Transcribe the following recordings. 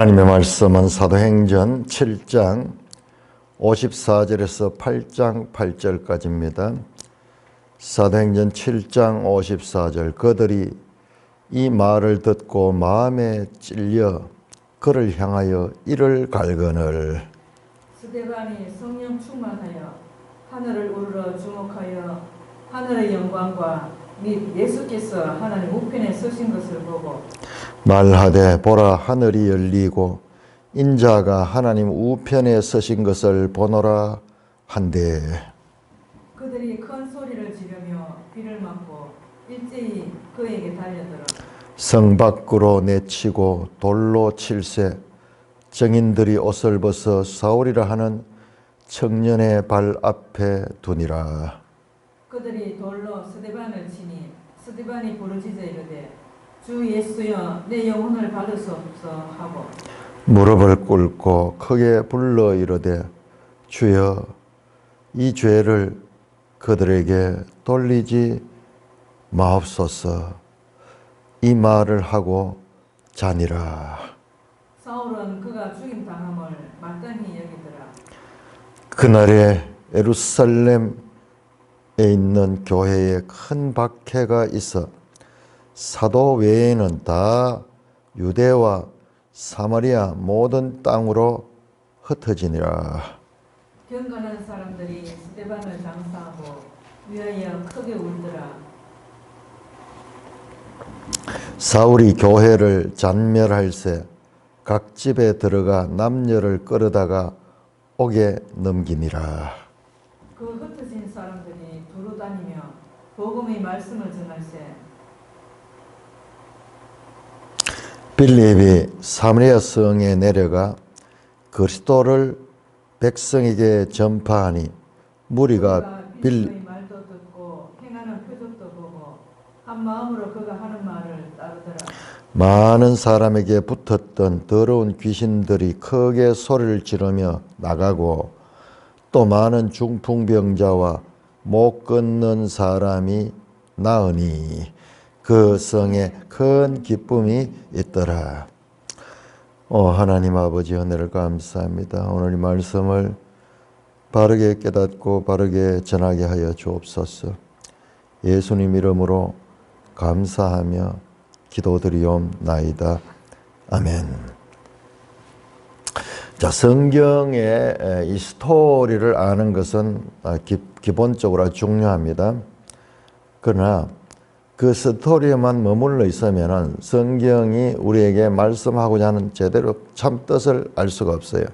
하나님의 말씀은 사도행전 7장 54절에서 8장 8절까지입니다. 사도행전 7장 54절 그들이 이 말을 듣고 마음에 찔려 그를 향하여 이를 갈거늘 스데반이 성령 충만하여 하늘을 우러러 주목하여 하늘의 영광과 및 예수께서 하나님 우편에 서신 것을 보고 말하되 보라 하늘이 열리고 인자가 하나님 우편에 서신 것을 보노라 한데 그들이 큰 소리를 지르며 비를 맞고 일제히 그에게 달려들어 성 밖으로 내치고 돌로 칠세 정인들이 옷을 벗어 사울이라 하는 청년의 발 앞에 두니라. 그들이 돌로 스데반을 치니 스데반이 부르짖어 이르되 주 예수여 내 영혼을 받으소서 하고 무릎을 꿇고 크게 불러 이르되 주여 이 죄를 그들에게 돌리지 마옵소서. 이 말을 하고 자니라. 사울은 그가 죽임당함을 마땅히 여기더라. 그날에 예루살렘에 있는 교회에 큰 박해가 있어 사도 외에는 다 유대와 사마리아 모든 땅으로 흩어지니라. 경건한 사람들이 스데반을 장사하고 위하여 크게 울더라. 사울이 교회를 잔멸할새 각 집에 들어가 남녀를 끌어다가 옥에 넘기니라. 그 흩어진 사람들이 두루 다니며 복음의 말씀을 전할세 빌립이 사마리아 성에 내려가 그리스도를 백성에게 전파하니 무리가 빌립의 말도 듣고 행하는 표적도 보고 한 마음으로 그가 하는 말을 따르더라. 많은 사람에게 붙었던 더러운 귀신들이 크게 소리를 지르며 나가고 또 많은 중풍병자와 못 걷는 사람이 나으니 그 성에 큰 기쁨이 있더라. 하나님 아버지 은혜를 감사합니다. 오늘 이 말씀을 바르게 깨닫고 바르게 전하게 하여 주옵소서. 예수님 이름으로 감사하며 기도드리옵나이다. 아멘. 자, 성경의 이 스토리를 아는 것은 기본적으로 중요합니다. 그러나 그 스토리에만 머물러 있으면 성경이 우리에게 말씀하고자 하는 제대로 참 뜻을 알 수가 없어요.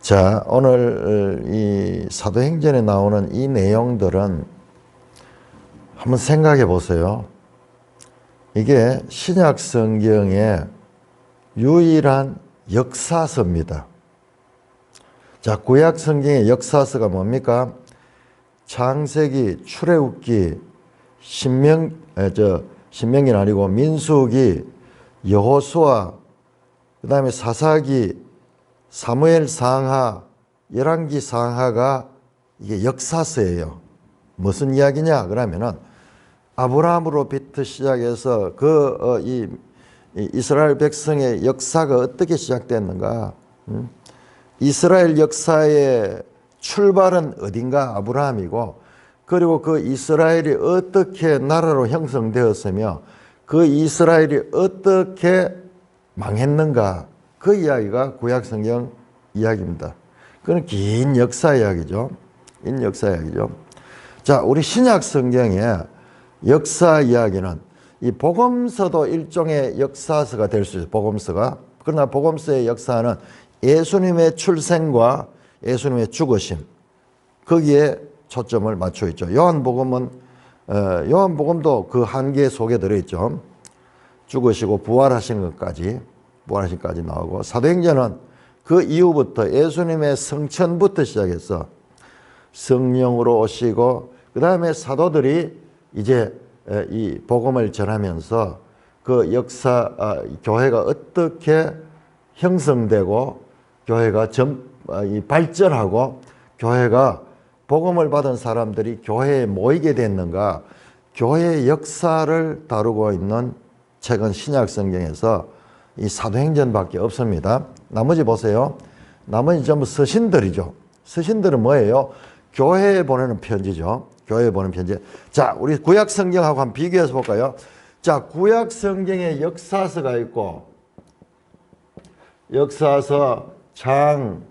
자, 오늘 이 사도행전에 나오는 이 내용들은 한번 생각해 보세요. 이게 신약 성경의 유일한 역사서입니다. 자, 구약 성경의 역사서가 뭡니까? 창세기, 출애굽기, 신명기는 아니고 민수기, 여호수아, 그 다음에 사사기, 사무엘 상하, 열왕기 상하가 이게 역사서예요. 무슨 이야기냐? 그러면은 아브라함으로부터 시작해서 이 이스라엘 백성의 역사가 어떻게 시작됐는가? 이스라엘 역사의 출발은 어딘가? 아브라함이고, 그리고 그 이스라엘이 어떻게 나라로 형성되었으며 그 이스라엘이 어떻게 망했는가? 그 이야기가 구약성경 이야기입니다. 그건 긴 역사 이야기죠. 긴 역사 이야기죠. 자, 우리 신약 성경의 역사 이야기는 이 복음서도 일종의 역사서가 될 수 있어요. 복음서가. 그러나 복음서의 역사는 예수님의 출생과 예수님의 죽으심, 거기에 초점을 맞춰 있죠. 요한복음도 그 한계 속에 들어있죠. 죽으시고 부활하신 것까지 나오고, 사도행전은 그 이후부터 예수님의 성천부터 시작해서 성령으로 오시고, 그 다음에 사도들이 이제 이 복음을 전하면서 그 교회가 어떻게 형성되고, 교회가 발전하고, 교회가 복음을 받은 사람들이 교회에 모이게 됐는가, 교회의 역사를 다루고 있는 책은 신약 성경에서 이 사도행전밖에 없습니다. 나머지 보세요. 나머지 전부 서신들이죠. 서신들은 뭐예요? 교회에 보내는 편지죠. 교회에 보내는 편지. 자, 우리 구약 성경하고 한번 비교해서 볼까요? 자, 구약 성경에 역사서가 있고, 역사서 장,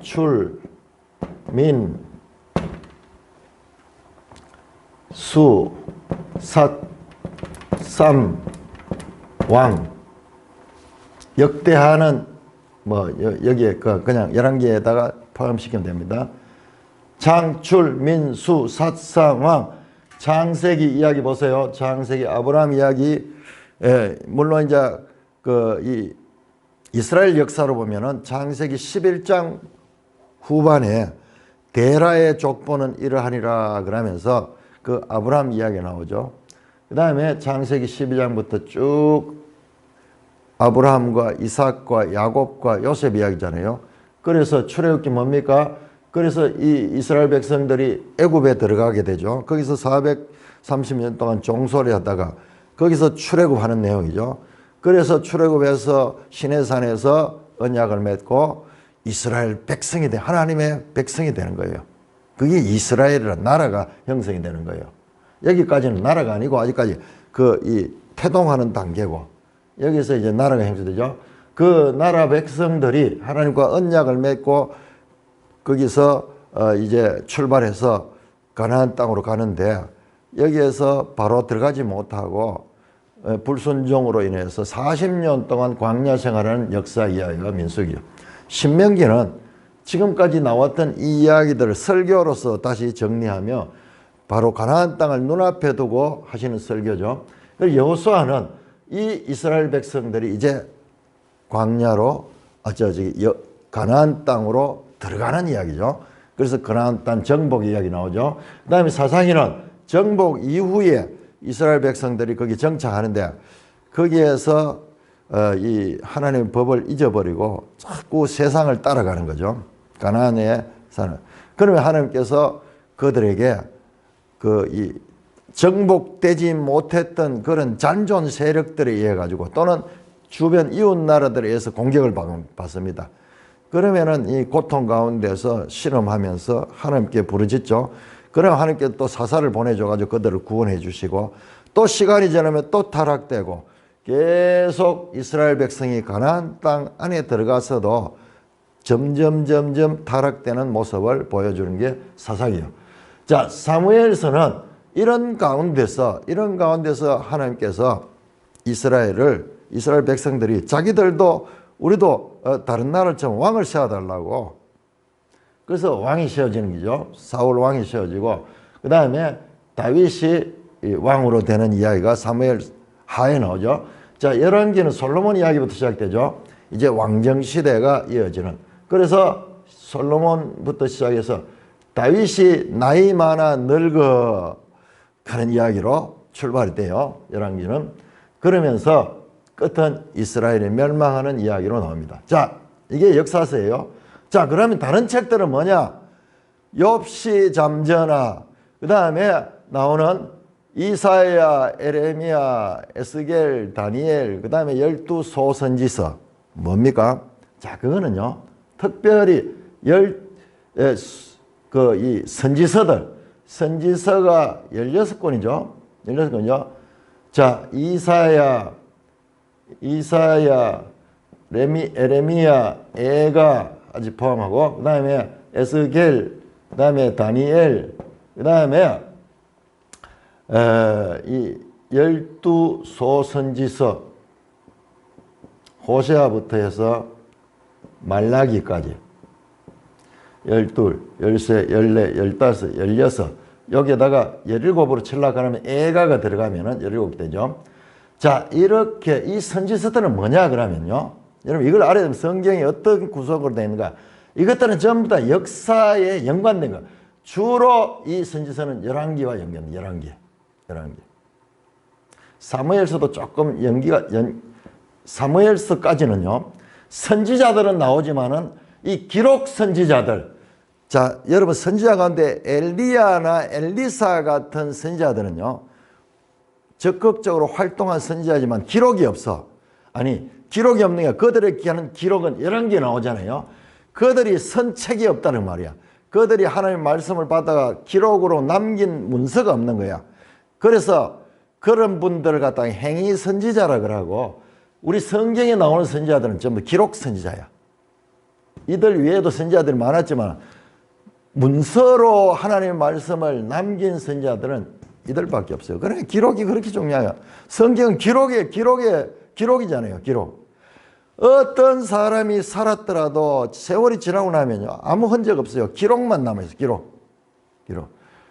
출, 민, 수, 삿, 쌈, 왕. 역대하는 뭐 여기에 그냥 11개에다가 포함시키면 됩니다. 장, 출, 민, 수, 삿, 쌈, 왕. 창세기 이야기 보세요. 창세기 아브라함 이야기. 물론 이제 이 이스라엘 역사로 보면은 창세기 11장 후반에 데라의 족보는 이러하니라 그러면서 그 아브라함 이야기 나오죠. 그 다음에 창세기 12장부터 쭉 아브라함과 이삭과 야곱과 요셉 이야기잖아요. 그래서 출애굽기 뭡니까? 그래서 이 이스라엘 백성들이 애굽에 들어가게 되죠. 거기서 430년 동안 종소리 하다가 거기서 출애굽하는 내용이죠. 그래서 출애굽해서 시내산에서 언약을 맺고 이스라엘 백성이 돼 하나님의 백성이 되는 거예요. 그게 이스라엘이라는 나라가 형성이 되는 거예요. 여기까지는 나라가 아니고 아직까지 이 태동하는 단계고 여기서 이제 나라가 형성되죠. 그 나라 백성들이 하나님과 언약을 맺고 거기서 이제 출발해서 가나안 땅으로 가는데 여기에서 바로 들어가지 못하고 불순종으로 인해서 40년 동안 광야 생활하는 역사 이야기가 민수기요. 신명기는 지금까지 나왔던 이 이야기들을 설교로서 다시 정리하며 바로 가나안 땅을 눈앞에 두고 하시는 설교죠. 그리고 여호수아는 이 이스라엘 백성들이 이제 광야로 가나안 땅으로 들어가는 이야기죠. 그래서 가나안 땅 정복 이야기 나오죠. 그 다음에 사사기는 정복 이후에 이스라엘 백성들이 거기 정착하는데 거기에서 이 하나님의 법을 잊어버리고 자꾸 세상을 따라가는 거죠. 가나안에 사는. 그러면 하나님께서 그들에게 이 정복되지 못했던 그런 잔존 세력들에 의해 가지고 또는 주변 이웃 나라들에 의해서 공격을 받습니다. 그러면은 이 고통 가운데서 실험하면서 하나님께 부르짖죠. 그러면 하나님께 또 사사를 보내줘가지고 그들을 구원해 주시고 또 시간이 지나면 또 타락되고 계속 이스라엘 백성이 가나안 땅 안에 들어가서도 점점 타락되는 모습을 보여주는 게 사사기예요. 자, 사무엘서는 이런 가운데서 하나님께서 이스라엘 백성들이 자기들도 우리도 다른 나라처럼 왕을 세워달라고 그래서 왕이 세워지는 거죠. 사울 왕이 세워지고 그 다음에 다윗이 왕으로 되는 이야기가 사무엘 하에 나오죠. 자, 열왕기는 솔로몬 이야기부터 시작되죠. 이제 왕정 시대가 이어지는. 그래서 솔로몬부터 시작해서 다윗이 나이 많아 늙어 가는 이야기로 출발이 돼요. 열왕기는. 그러면서 끝은 이스라엘이 멸망하는 이야기로 나옵니다. 자, 이게 역사서예요. 자, 그러면 다른 책들은 뭐냐? 욥시, 잠언, 그 다음에 나오는 이사야, 에레미야, 에스겔, 다니엘, 그 다음에 12소 선지서. 뭡니까? 자, 그거는요, 특별히 이 선지서가 16권이죠. 16권이죠. 자, 이사야, 에레미야, 에가 아직 포함하고, 그 다음에 에스겔, 그 다음에 다니엘, 그 다음에 이 12소 선지서, 호세아부터 해서 말라기까지 12, 13, 14, 15, 16 여기에다가 17으로 칠라 그러면 에가가 들어가면은 17이 되죠. 자, 이렇게 이 선지서들은 뭐냐 그러면요. 여러분 이걸 알아야 되면 성경이 어떤 구성으로 되어 있는가. 이것들은 전부 다 역사에 연관된 거. 주로 이 선지서는 열왕기와 연관돼. 열왕기. 사무엘서도 조금 사무엘서까지는요. 선지자들은 나오지만은 이 기록 선지자들. 자, 여러분 선지자 가운데 엘리야나 엘리사 같은 선지자들은요. 적극적으로 활동한 선지자지만 기록이 없어. 아니, 기록이 없는 게 그들의 하는 기록은 11개 나오잖아요. 그들이 선 책이 없다는 말이야. 그들이 하나님의 말씀을 받다가 기록으로 남긴 문서가 없는 거야. 그래서 그런 분들을 갖다가 행위 선지자라 그러고 우리 성경에 나오는 선지자들은 전부 기록 선지자야. 이들 외에도 선지자들이 많았지만 문서로 하나님의 말씀을 남긴 선지자들은 이들밖에 없어요. 그러니까 기록이 그렇게 중요해요. 성경은 기록이잖아요. 기록. 어떤 사람이 살았더라도 세월이 지나고 나면요 아무 흔적 없어요. 기록만 남아있어요. 기록.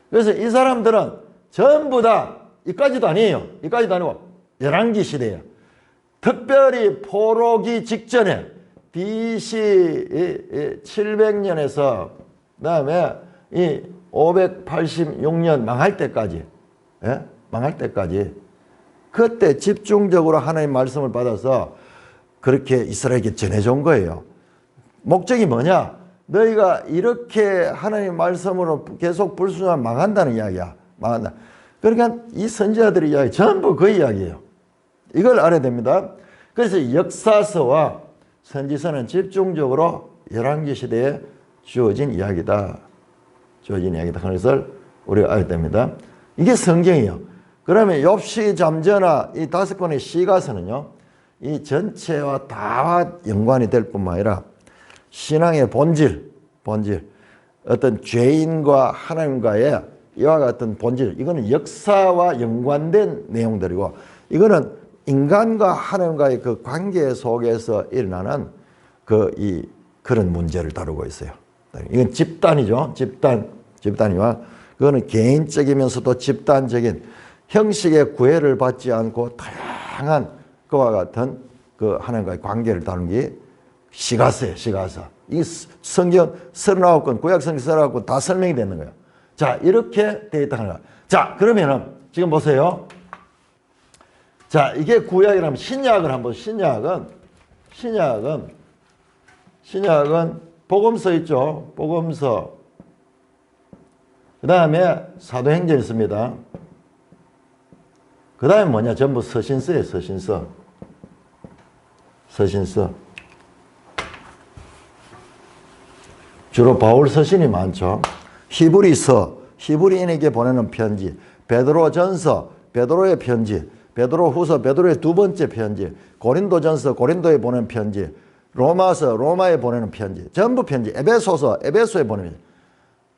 그래서 이 사람들은 전부 다 이까지도 아니에요. 이까지도 아니고 열왕기 시대예요. 특별히 포로기 직전에 BC 700년에서 그다음에 이 586년 망할 때까지, 망할 때까지 그때 집중적으로 하나님의 말씀을 받아서 그렇게 이스라엘에게 전해준 거예요. 목적이 뭐냐? 너희가 이렇게 하나님의 말씀으로 계속 불순종하면 망한다는 이야기야. 망한다. 그러니까 이 선지자들의 이야기 전부 그 이야기예요. 이걸 알아야 됩니다. 그래서 역사서와 선지서는 집중적으로 열왕기 시대에 주어진 이야기다. 주어진 이야기다. 그런 것을 우리가 알아야 됩니다. 이게 성경이에요. 그러면 욥시, 잠언 이 5권의 시가서는요. 이 전체와 다 연관이 될 뿐만 아니라 신앙의 본질, 어떤 죄인과 하나님과의 이와 같은 본질, 이거는 역사와 연관된 내용들이고 이거는 인간과 하나님과의 그 관계 속에서 일어나는 그런 문제를 다루고 있어요. 이건 집단이죠. 집단이와 그거는 개인적이면서도 집단적인 형식의 구애를 받지 않고 다양한 그와 같은 그 하나님과의 관계를 다루는 게 시가서예요. 시가서. 이 성경 39권, 구약 성경 39권 다 설명이 되는 거예요. 자, 이렇게 되어 있다는 거예요. 자, 그러면은 지금 보세요. 자, 이게 구약이라면 신약을 한번 신약은 복음서 있죠. 복음서. 그 다음에 사도행전 있습니다. 그 다음에 뭐냐? 전부 서신서예요. 서신서. 주로 바울 서신이 많죠. 히브리서, 히브리인에게 보내는 편지, 베드로전서, 베드로의 편지, 베드로후서, 베드로의 두 번째 편지, 고린도전서, 고린도에 보내는 편지, 로마서, 로마에 보내는 편지, 전부 편지, 에베소서, 에베소에 보내는 편지.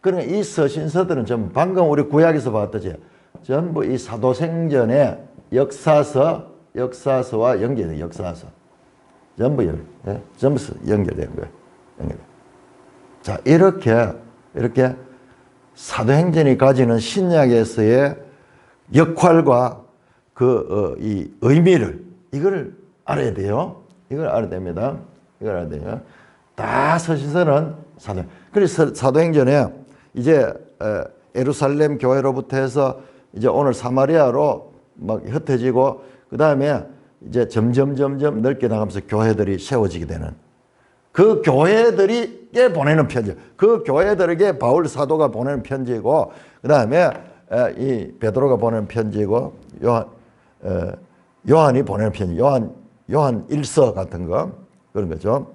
그러니까 이 서신서들은 전부 방금 우리 구약에서 봤듯이 전부 이 사도행전의 역사서와 연결돼요. 역사서. 전부 연결된 거예요. 자, 이렇게 사도행전이 가지는 신약에서의 역할과 이 의미를 이걸 알아야 돼요. 이걸 알아야 됩니다. 이걸 알아야 돼요. 다 서신서는 그래서 사도행전에 이제 예루살렘 교회로부터 해서 이제 오늘 사마리아로 막 흩어지고 그 다음에 이제 점점 넓게 나가면서 교회들이 세워지게 되는 그 교회들에게 보내는 편지, 그 교회들에게 바울 사도가 보내는 편지고 그 다음에 이 베드로가 보내는 편지고 요한이 보내는 편지, 요한 일서 같은 거 그런 거죠.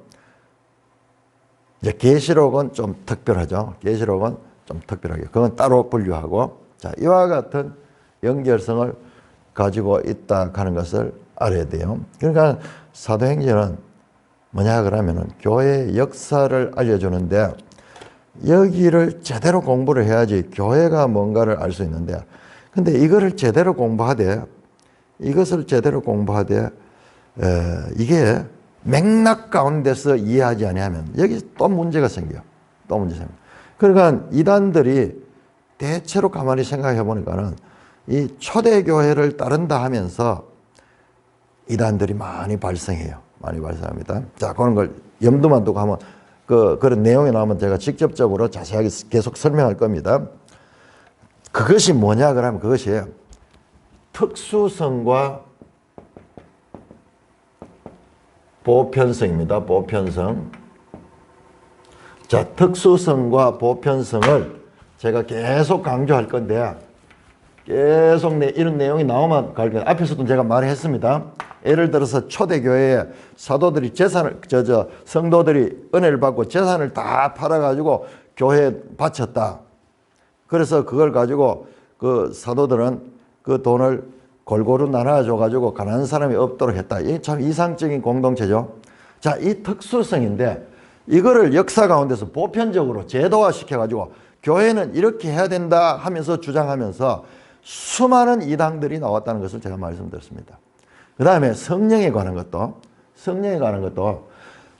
이제 계시록은 좀 특별하죠. 계시록은 좀 특별하게 그건 따로 분류하고 자 이와 같은 연결성을 가지고 있다 하는 것을 알아야 돼요. 그러니까 사도행전은 뭐냐 그러면은 교회의 역사를 알려주는데 여기를 제대로 공부를 해야지 교회가 뭔가를 알 수 있는데 근데 이것을 제대로 공부하되 이게 맥락 가운데서 이해하지 않으면 여기 또 문제가 생겨요. 그러니까 이단들이 대체로 가만히 생각해 보니까는 이 초대교회를 따른다 하면서 이단들이 많이 발생해요. 많이 발생합니다. 자, 그런 걸 염두만 두고 하면 그런 내용이 나오면 제가 직접적으로 자세하게 계속 설명할 겁니다. 그것이 뭐냐 그러면 그것이 특수성과 보편성입니다. 보편성. 자, 특수성과 보편성을 제가 계속 강조할 건데 계속 이런 내용이 나오면 갈 거예요. 앞에서도 제가 말했습니다. 예를 들어서 초대교회에 사도들이 재산을, 성도들이 은혜를 받고 재산을 다 팔아가지고 교회에 바쳤다. 그래서 그걸 가지고 그 사도들은 그 돈을 골고루 나눠줘가지고 가난한 사람이 없도록 했다. 이게 참 이상적인 공동체죠. 자, 이 특수성인데 이거를 역사 가운데서 보편적으로 제도화 시켜가지고 교회는 이렇게 해야 된다 하면서 주장하면서 수많은 이당들이 나왔다는 것을 제가 말씀드렸습니다. 그 다음에 성령에 관한 것도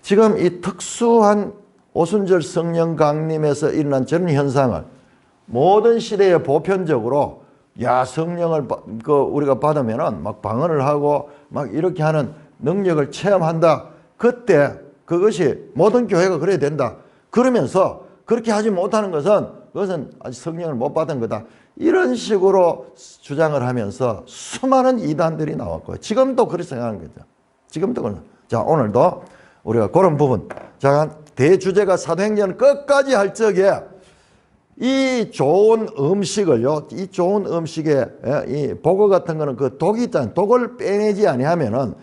지금 이 특수한 오순절 성령 강림에서 일어난 저런 현상을 모든 시대에 보편적으로 성령을 우리가 받으면은 막 방언을 하고 막 이렇게 하는 능력을 체험한다. 그때 그것이 모든 교회가 그래야 된다. 그러면서 그렇게 하지 못하는 그것은 아직 성령을 못 받은 거다. 이런 식으로 주장을 하면서 수많은 이단들이 나왔고요. 지금도 그렇게 생각하는 거죠. 지금도 그런. 자, 오늘도 우리가 그런 부분. 자, 대주제가 사도행전 끝까지 할 적에 이 좋은 음식을요, 이 좋은 음식에 이 보거 같은 거는 그 독이 있잖아요. 독을 빼내지 아니하면은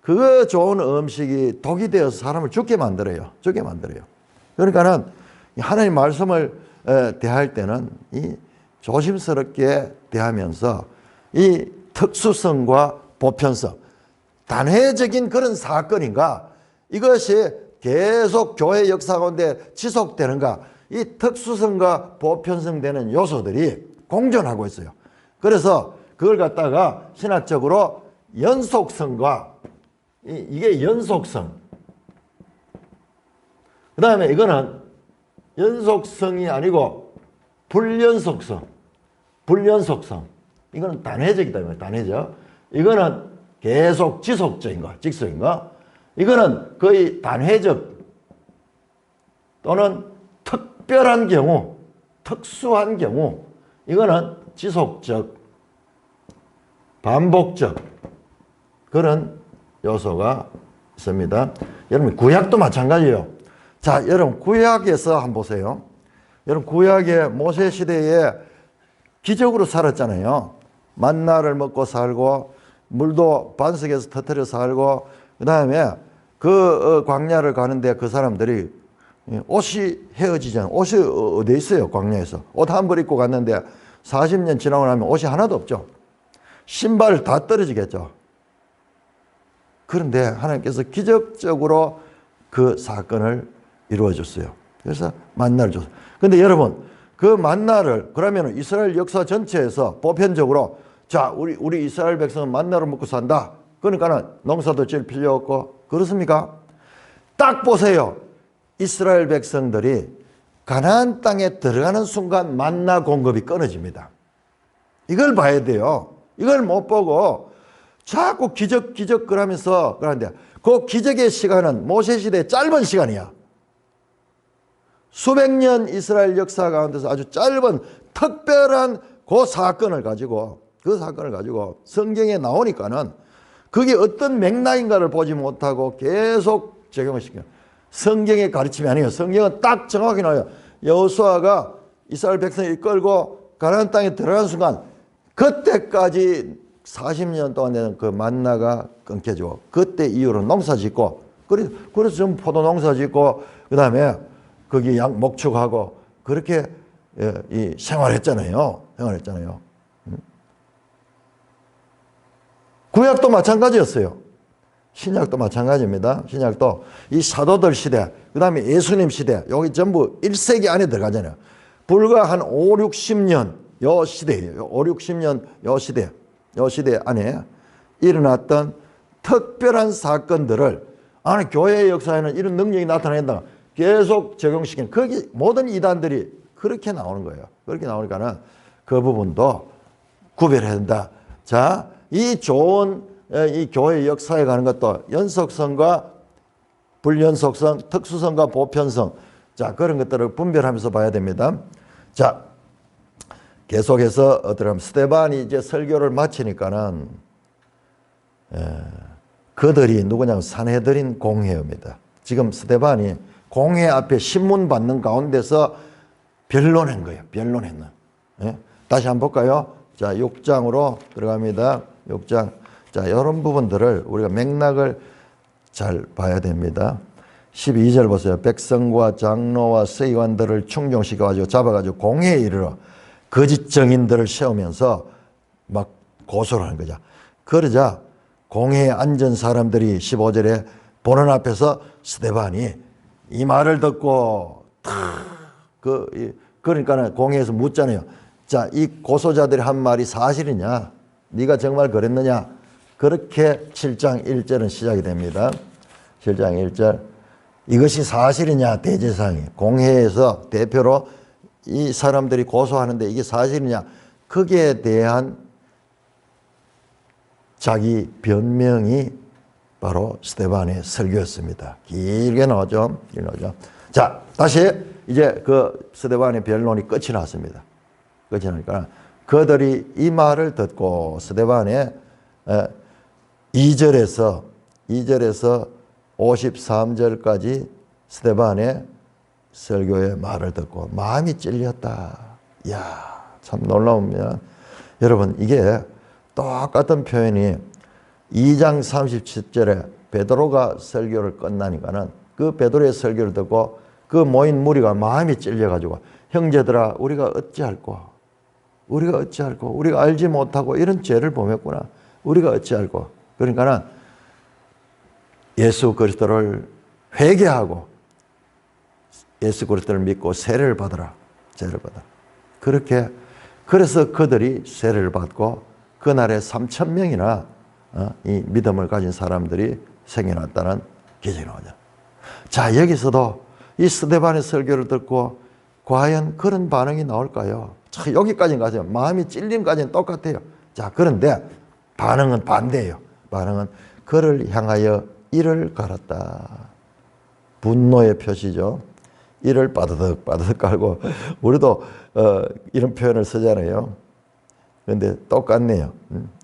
그 좋은 음식이 독이 되어서 사람을 죽게 만들어요. 그러니까는 하나님 말씀을 대할 때는 이 조심스럽게 대하면서 이 특수성과 보편성, 단회적인 그런 사건인가, 이것이 계속 교회 역사 가운데 지속되는가, 이 특수성과 보편성 되는 요소들이 공존하고 있어요. 그래서 그걸 갖다가 신학적으로 연속성과 이게 연속성, 그 다음에 이거는 연속성이 아니고 불연속성. 이거는 단회적이다. 단회적. 이거는 계속 지속적인 거, 직속인 거. 이거는 거의 단회적 또는 특별한 경우, 특수한 경우. 이거는 지속적, 반복적 그런 요소가 있습니다. 여러분 구약도 마찬가지예요. 자, 여러분 구약에서 한번 보세요. 여러분 구약의 모세 시대에 기적으로 살았잖아요. 만나를 먹고 살고 물도 반석에서 터뜨려 살고, 그 다음에 그 광야를 가는데 그 사람들이 옷이 헤어지잖아요. 옷이 어디 있어요? 광야에서 옷 한 벌 입고 갔는데 40년 지나고 나면 옷이 하나도 없죠. 신발 다 떨어지겠죠. 그런데 하나님께서 기적적으로 그 사건을 이루어 줬어요. 그래서 만나를 줬어요. 근데 여러분, 그 만나를 그러면 이스라엘 역사 전체에서 보편적으로 자, 우리 이스라엘 백성은 만나를 먹고 산다. 그러니까는 농사도 지을 필요 없고, 그렇습니까? 딱 보세요. 이스라엘 백성들이 가나안 땅에 들어가는 순간 만나 공급이 끊어집니다. 이걸 봐야 돼요. 이걸 못 보고 자꾸 기적 그러면서 그러는데 그 기적의 시간은 모세시대의 짧은 시간이야. 수백 년 이스라엘 역사 가운데서 아주 짧은 특별한 그 사건을 가지고 성경에 나오니까는 그게 어떤 맥락인가를 보지 못하고 계속 적용을 시켜요. 성경의 가르침이 아니에요. 성경은 딱 정확히 나와요. 여호수아가 이스라엘 백성을 이끌고 가나안 땅에 들어간 순간 그때까지 40년 동안 되는 그 만나가 끊겨지고, 그때 이후로 농사 짓고, 그래서 좀 포도 농사 짓고, 그 다음에 거기 양 목축하고, 그렇게 이 생활했잖아요. 구약도 마찬가지였어요. 신약도 마찬가지입니다. 신약도 이 사도들 시대, 그 다음에 예수님 시대, 여기 전부 1세기 안에 들어가잖아요. 불과 한 5, 60년 요 시대예요. 5, 60년 요 시대 안에 일어났던 특별한 사건들을 아니 교회의 역사에는 이런 능력이 나타낸다. 계속 적용시키는, 거기 모든 이단들이 그렇게 나오는 거예요. 그렇게 나오니까는 그 부분도 구별해야 된다. 자, 이 좋은 이 교회 역사에 가는 것도 연속성과 불연속성, 특수성과 보편성, 자, 그런 것들을 분별하면서 봐야 됩니다. 자, 계속해서 어떠면 스데반이 이제 설교를 마치니까는 그들이 누구냐면 산헤드린 공회입니다. 지금 스데반이 공회 앞에 신문 받는 가운데서 변론한 거예요. 변론했는. 예? 다시 한번 볼까요? 자, 6장으로 들어갑니다. 6장. 자, 이런 부분들을 우리가 맥락을 잘 봐야 됩니다. 12절 보세요. 백성과 장로와 서기관들을 충종시켜가지고 잡아가지고 공회에 이르러 거짓 증인들을 세우면서 막 고소를 하는 거죠. 그러자 공회에 앉은 사람들이 15절에 보는 앞에서 스데반이 이 말을 듣고 그러니까 공회에서 묻잖아요. 자, 이 고소자들이 한 말이 사실이냐? 네가 정말 그랬느냐? 그렇게 7장 1절은 시작이 됩니다. 7장 1절. 이것이 사실이냐? 대제사장이 공회에서 대표로 이 사람들이 고소하는데 이게 사실이냐? 거기에 대한 자기 변명이 바로 스데반의 설교였습니다. 길게 나오죠. 자, 다시 이제 그 스데반의 변론이 끝이 났습니다. 끝이 나니까 그들이 이 말을 듣고 스데반의 2절에서 53절까지 스데반의 설교의 말을 듣고 마음이 찔렸다. 이야, 참 놀라우면 여러분 이게 똑같은 표현이 2장 37절에 베드로가 설교를 끝나니까는 그 베드로의 설교를 듣고 그 모인 무리가 마음이 찔려가지고 형제들아 우리가 어찌할꼬 우리가 알지 못하고 이런 죄를 범했구나 우리가 어찌할꼬 그러니까는 예수 그리스도를 회개하고 예수 그리스도를 믿고 세례를 받아라. 그렇게 그래서 그들이 세례를 받고 그날에 3,000명이나 이 믿음을 가진 사람들이 생겨났다는 기적이 나오죠. 자, 여기서도 이 스데반의 설교를 듣고 과연 그런 반응이 나올까요? 자, 여기까지는 가세요. 마음이 찔림까지는 똑같아요. 자, 그런데 반응은 반대예요. 반응은 그를 향하여 이를 갈았다. 분노의 표시죠. 이를 빠드득 깔고 우리도 이런 표현을 쓰잖아요. 그런데 똑같네요.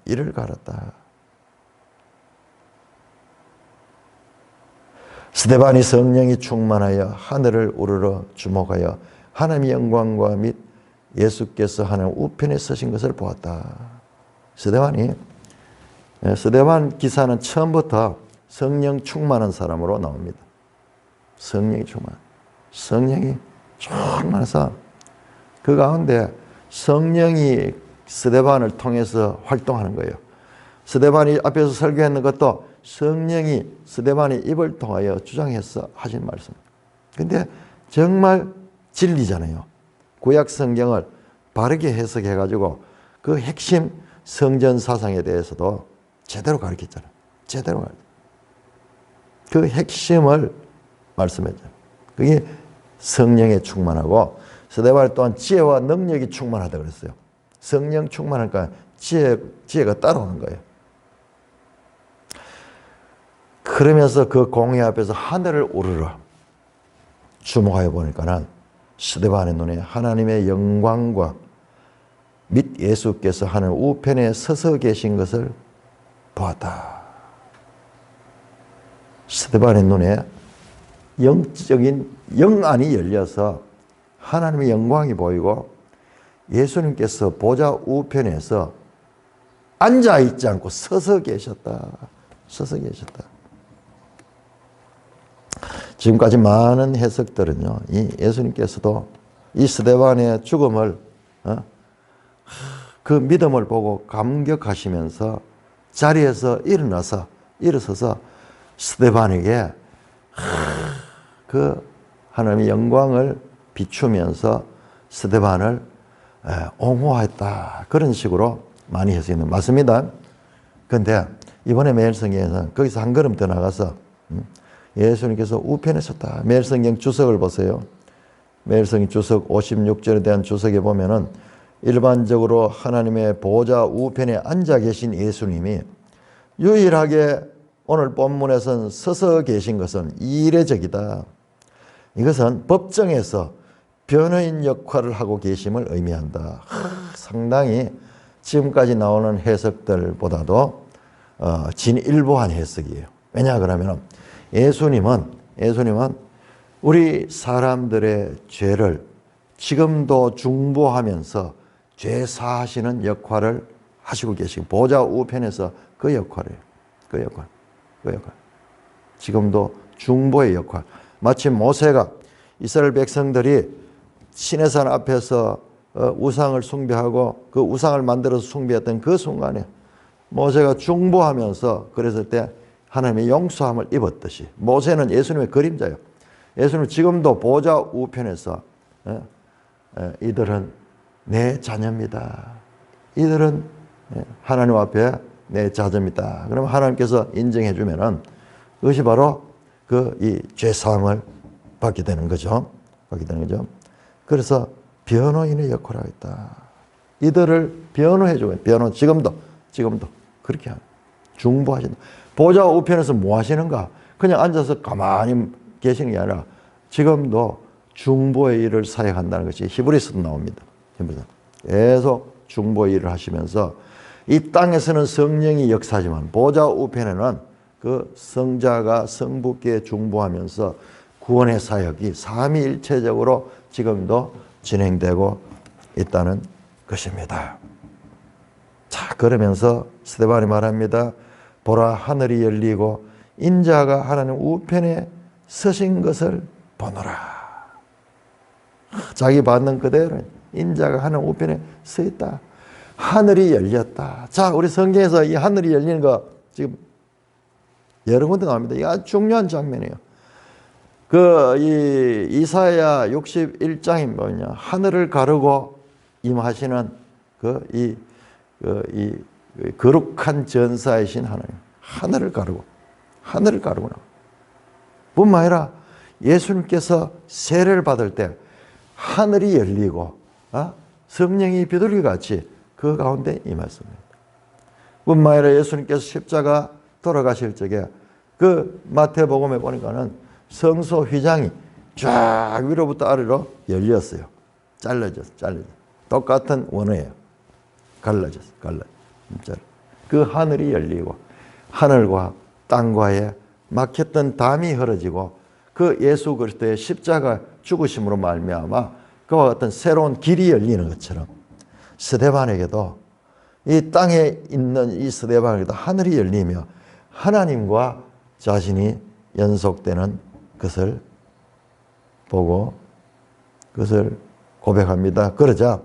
이를 갈았다. 스데반이 성령이 충만하여 하늘을 우러러 주목하여 하나님의 영광과 및 예수께서 하나님 우편에 서신 것을 보았다. 스데반 기사는 처음부터 성령 충만한 사람으로 나옵니다. 성령이 충만해서 그 가운데 성령이 스데반을 통해서 활동하는 거예요. 스데반이 앞에서 설교했는 것도 성령이 스데반의 입을 통하여 주장해서 하신 말씀. 근데 정말 진리잖아요. 구약 성경을 바르게 해석해가지고 그 핵심 성전 사상에 대해서도 제대로 가르쳤잖아요. 그 핵심을 말씀했잖아요. 그게 성령에 충만하고 스데반 또한 지혜와 능력이 충만하다 그랬어요. 성령 충만하니까 지혜가 따라오는 거예요. 그러면서 그 공회 앞에서 하늘을 우러러 주목하여 보니까는 스데반의 눈에 하나님의 영광과 및 예수께서 하늘 우편에 서서 계신 것을 보았다. 스데반의 눈에 영적인 영안이 열려서 하나님의 영광이 보이고 예수님께서 보좌 우편에서 앉아 있지 않고 서서 계셨다. 지금까지 많은 해석들은요, 이 예수님께서도 이 스데반의 죽음을 그 믿음을 보고 감격하시면서 자리에서 일어서서 스데반에게 그 하나님의 영광을 비추면서 스데반을 옹호했다. 그런 식으로 많이 해석이 맞습니다. 그런데 이번에 매일성경에서는 거기서 한 걸음 더 나가서 예수님께서 우편에 섰다. 매일성경 주석을 보세요. 매일성경 주석 56절에 대한 주석에 보면은 일반적으로 하나님의 보좌 우편에 앉아 계신 예수님이 유일하게 오늘 본문에서는 서서 계신 것은 이례적이다. 이것은 법정에서 변호인 역할을 하고 계심을 의미한다. 상당히 지금까지 나오는 해석들보다도 진일보한 해석이에요. 왜냐 그러면 예수님은 우리 사람들의 죄를 지금도 중보하면서 죄 사하시는 역할을 하시고 계시고 보좌 우편에서 그 역할이에요. 그 역할. 지금도 중보의 역할. 마치 모세가 이스라엘 백성들이 시내산 앞에서 우상을 숭배하고 그 우상을 만들어서 숭배했던 그 순간에 모세가 중보하면서 그랬을 때 하나님의 용서함을 입었듯이 모세는 예수님의 그림자예요. 예수님은 지금도 보좌 우편에서 이들은 내 자녀입니다. 이들은 하나님 앞에 내 자녀입니다. 그러면 하나님께서 인정해 주면은 그것이 바로 그 이 죄사함을 받게 되는 거죠. 그래서 변호인의 역할을 하고 있다. 이들을 변호해 주고 지금도 그렇게 하는 중보하신다. 보좌 우편에서 뭐 하시는가? 그냥 앉아서 가만히 계시는 게 아니라 지금도 중보의 일을 사역한다는 것이 히브리서도 나옵니다. 계속 중보의 일을 하시면서 이 땅에서는 성령이 역사하지만 보좌 우편에는 그 성자가 성부께 중보하면서 구원의 사역이 삼위일체적으로 지금도 진행되고 있다는 것입니다. 자, 그러면서 스데반이 말합니다. 보라, 하늘이 열리고 인자가 하나님 우편에 서신 것을 보노라. 자기 받는 그대로 인자가 하나님 우편에 서 있다. 하늘이 열렸다. 자, 우리 성경에서 이 하늘이 열리는 거 지금 여러 군데 나옵니다. 이게 아주 중요한 장면이에요. 이 이사야 61장이 뭐냐? 하늘을 가르고 임하시는 거룩한 전사이신 하나님. 하늘을 가르고 나. 뿐만 아니라 예수님께서 세례를 받을 때 하늘이 열리고 성령이 비둘기 같이 그 가운데 임했습니다. 뿐만 아니라 예수님께서 십자가 돌아가실 적에 그 마태복음에 보니까는 성소 휘장이 쫙 위로부터 아래로 열렸어요. 잘라졌어. 똑같은 원어예요. 갈라졌어. 그 하늘이 열리고 하늘과 땅과의 막혔던 담이 흐려지고 그 예수 그리스도의 십자가 죽으심으로 말미암아 그와 같은 새로운 길이 열리는 것처럼 스데반에게도 이 땅에 있는 이 스데반에게도 하늘이 열리며 하나님과 자신이 연속되는 것을 보고 그것을 고백합니다. 그러자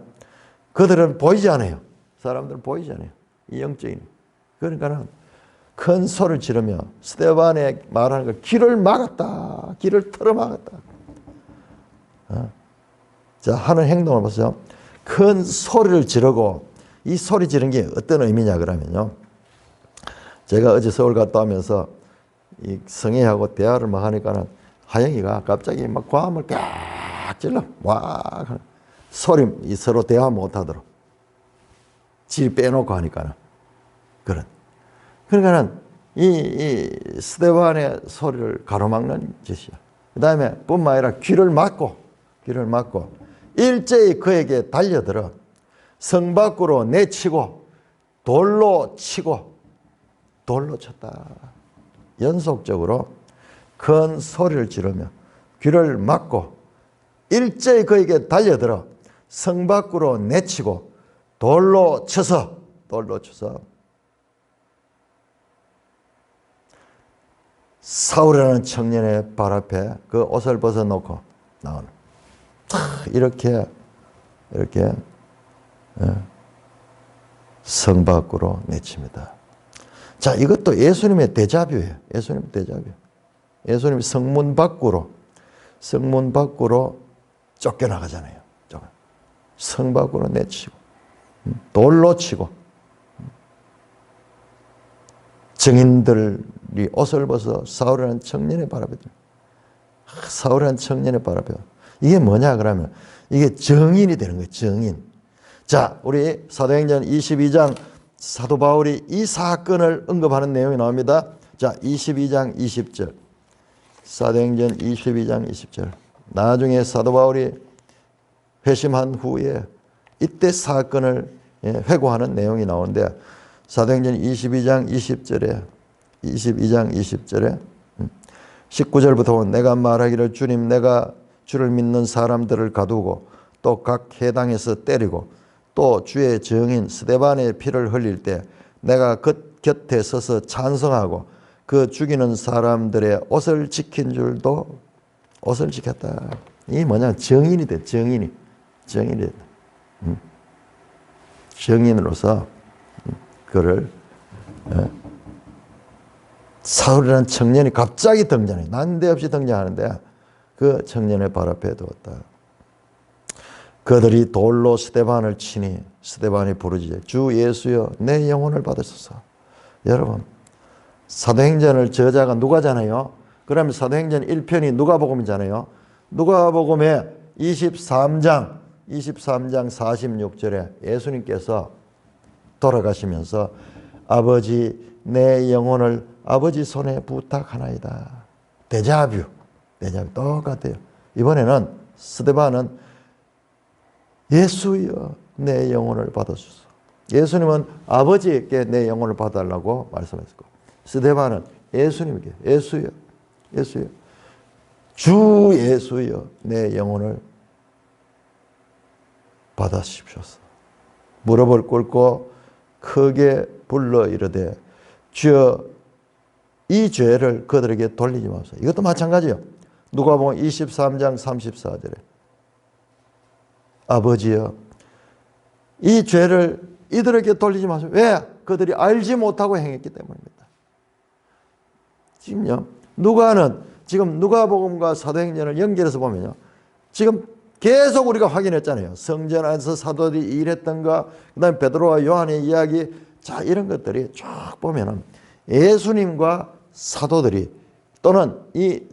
그들은 보이지 않아요. 사람들은 보이지 않아요. 이 영적인. 그러니까는 큰 소리를 지르며 스데반의 말하는 걸 길을 막았다. 길을 틀어막았다. 자, 하는 행동을 보세요. 큰 소리를 지르고 이 소리 지른 게 어떤 의미냐 그러면요. 제가 어제 서울 갔다 오면서 이 성혜하고 대화를 막 하니까는 하영이가 갑자기 막 과음을 깍 찔러. 와. 소리, 서로 대화 못 하도록. 질 빼놓고 하니까는. 그러니까는 이 스데반의 소리를 가로막는 짓이야. 그 다음에 뿐만 아니라 귀를 막고 일제히 그에게 달려들어 성 밖으로 내치고 돌로 쳤다. 연속적으로 큰 소리를 지르며 귀를 막고 일제히 그에게 달려들어 성 밖으로 내치고 돌로 쳐서 사울이라는 청년의 발 앞에 그 옷을 벗어놓고 나오는 이렇게 성 밖으로 내칩니다. 자, 이것도 예수님의 데자뷰예요. 예수님이 성문 밖으로 쫓겨나가잖아요. 성 밖으로 내치고 돌로 치고 증인들이 옷을 벗어 사울이라는 청년의 발 앞에 이게 뭐냐 그러면 이게 정인이 되는 거예요. 정인. 자, 우리 사도행전 22장 사도 바울이 이 사건을 언급하는 내용이 나옵니다. 자, 22장 20절. 사도행전 22장 20절. 나중에 사도 바울이 회심한 후에 이때 사건을 회고하는 내용이 나오는데 사도행전 22장 20절에 19절부터 보면 내가 말하기를 주님 내가 주를 믿는 사람들을 가두고 또 각 회당에서 때리고 또 주의 증인 스데반의 피를 흘릴 때 내가 그 곁에 서서 찬성하고 그 죽이는 사람들의 옷을 지킨 줄도 옷을 지켰다. 이 뭐냐? 정인이 돼. 정인이. 정인이 돼. 정인으로서 그를 사울이라는 청년이 갑자기 등장해. 난데없이 등장하는데 그 청년의 발 앞에 두었다. 그들이 돌로 스데반을 치니 스데반이 부르짖어 주 예수여 내 영혼을 받으소서. 여러분 사도행전을 저자가 누가잖아요. 그러면 사도행전 1편이 누가복음이잖아요. 누가복음의 23장 46절에 예수님께서 돌아가시면서 아버지 내 영혼을 아버지 손에 부탁하나이다. 데자뷰 똑같아요. 이번에는 스데반은 예수여 내 영혼을 받아주소서. 예수님은 아버지에게 내 영혼을 받아달라고 말씀했고 스데반은 예수님에게 예수여 주 예수여 내 영혼을 받아주십시오서. 무릎을 꿇고 크게 불러 이르되 주여 이 죄를 그들에게 돌리지 마소서. 이것도 마찬가지예요. 누가복음 23장 34절에 아버지여 이 죄를 이들에게 돌리지 마소서. 왜? 그들이 알지 못하고 행했기 때문입니다. 지금요 지금 누가복음과 사도행전을 연결해서 보면요 지금 계속 우리가 확인했잖아요. 성전 안에서 사도들이 일했던가, 그 다음에 베드로와 요한의 이야기, 자, 이런 것들이 쭉 보면은 예수님과 사도들이 또는 이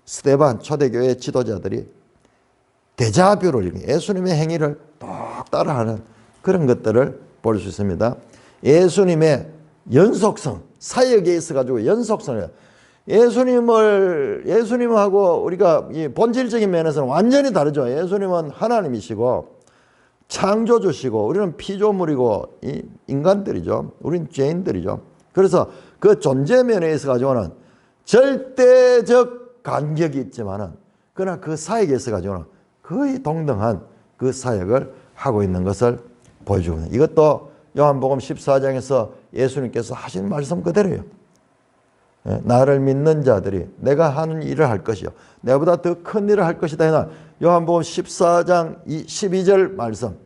스데반 초대교회 지도자들이 데자뷰를 예수님의 행위를 똑 따라하는 그런 것들을 볼 수 있습니다. 예수님의 연속성, 사역에 있어가지고 연속성을 예수님하고 우리가 이 본질적인 면에서는 완전히 다르죠. 예수님은 하나님이시고 창조주시고 우리는 피조물이고 인간들이죠. 우리는 죄인들이죠. 그래서 그 존재 면에 있어 가지고는 절대적 간격이 있지만은 그러나 그 사역에 있어 가지고는 거의 동등한 그 사역을 하고 있는 것을 보여주거든요. 이것도 요한복음 14장에서 예수님께서 하신 말씀 그대로예요. 나를 믿는 자들이 내가 하는 일을 할 것이요 내보다 더 큰 일을 할 것이다 해나 요한복음 14장 12절 말씀